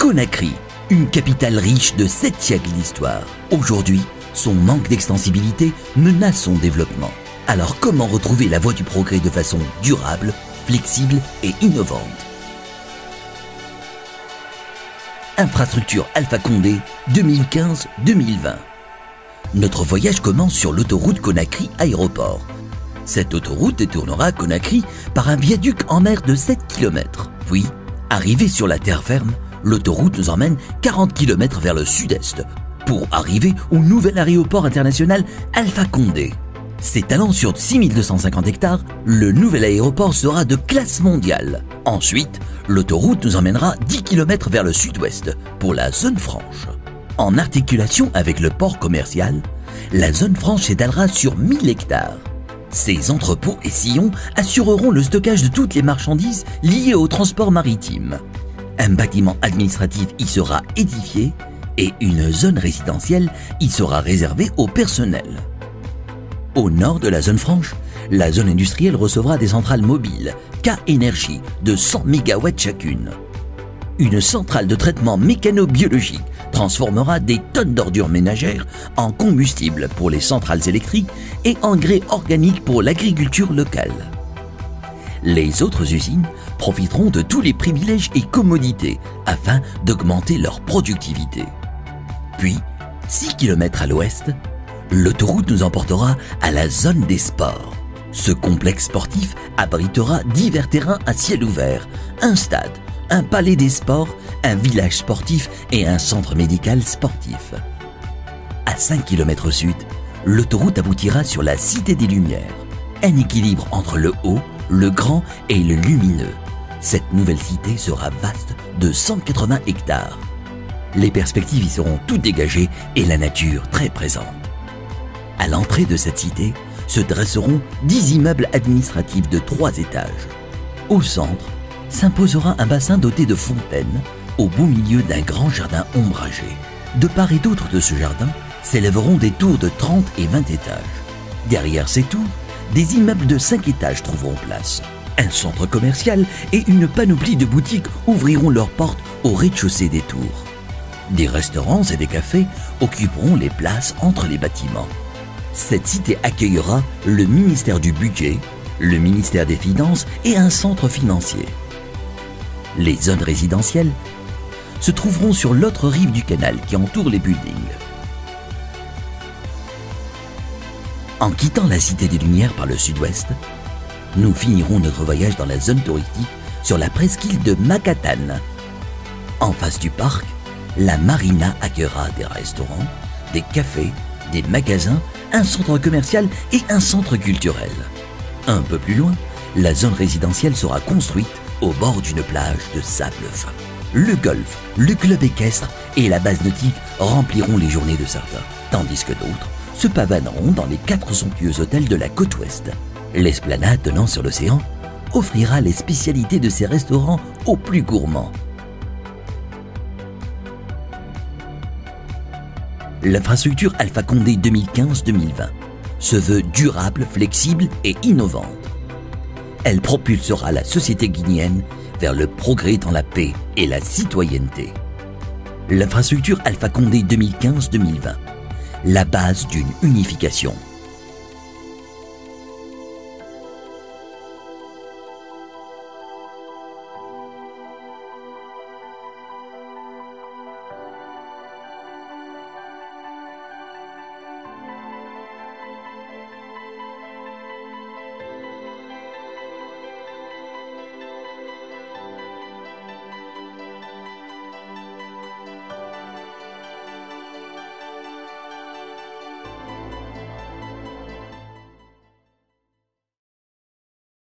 Conakry, une capitale riche de 7 siècles d'histoire. Aujourd'hui, son manque d'extensibilité menace son développement. Alors comment retrouver la voie du progrès de façon durable, flexible et innovante? Infrastructure Alpha Condé 2015-2020. Notre voyage commence sur l'autoroute Conakry Aéroport. Cette autoroute détournera Conakry par un viaduc en mer de 7 km. Puis, arrivé sur la terre ferme, l'autoroute nous emmène 40 km vers le sud-est pour arriver au nouvel aéroport international Alpha Condé. S'étalant sur 6250 hectares, le nouvel aéroport sera de classe mondiale. Ensuite, l'autoroute nous emmènera 10 km vers le sud-ouest pour la zone franche. En articulation avec le port commercial, la zone franche s'étalera sur 1000 hectares. Ces entrepôts et sillons assureront le stockage de toutes les marchandises liées au transport maritime. Un bâtiment administratif y sera édifié et une zone résidentielle y sera réservée au personnel. Au nord de la zone franche, la zone industrielle recevra des centrales mobiles K-Énergie de 100 MW chacune. Une centrale de traitement mécano-biologique transformera des tonnes d'ordures ménagères en combustible pour les centrales électriques et engrais organiques pour l'agriculture locale. Les autres usines profiteront de tous les privilèges et commodités afin d'augmenter leur productivité. Puis, 6 km à l'ouest, l'autoroute nous emportera à la zone des sports. Ce complexe sportif abritera divers terrains à ciel ouvert, un stade, un palais des sports, un village sportif et un centre médical sportif. À 5 km au sud, l'autoroute aboutira sur la Cité des Lumières. Un équilibre entre le haut, le grand et le lumineux. Cette nouvelle cité sera vaste de 180 hectares. Les perspectives y seront toutes dégagées et la nature très présente. À l'entrée de cette cité se dresseront 10 immeubles administratifs de 3 étages. Au centre s'imposera un bassin doté de fontaines au beau milieu d'un grand jardin ombragé. De part et d'autre de ce jardin s'élèveront des tours de 30 et 20 étages. Derrière ces tours, des immeubles de 5 étages trouveront place. Un centre commercial et une panoplie de boutiques ouvriront leurs portes au rez-de-chaussée des tours. Des restaurants et des cafés occuperont les places entre les bâtiments. Cette cité accueillera le ministère du Budget, le ministère des Finances et un centre financier. Les zones résidentielles se trouveront sur l'autre rive du canal qui entoure les buildings. En quittant la Cité des Lumières par le sud-ouest, nous finirons notre voyage dans la zone touristique sur la presqu'île de Macatan. En face du parc, la marina accueillera des restaurants, des cafés, des magasins, un centre commercial et un centre culturel. Un peu plus loin, la zone résidentielle sera construite au bord d'une plage de sable fin. Le golf, le club équestre et la base nautique rempliront les journées de certains, tandis que d'autres se pavaneront dans les 4 somptueux hôtels de la côte ouest. L'esplanade donnant sur l'océan offrira les spécialités de ses restaurants aux plus gourmands. L'infrastructure Alpha Condé 2015-2020 se veut durable, flexible et innovante. Elle propulsera la société guinéenne vers le progrès dans la paix et la citoyenneté. L'infrastructure Alpha Condé 2015-2020, la base d'une unification.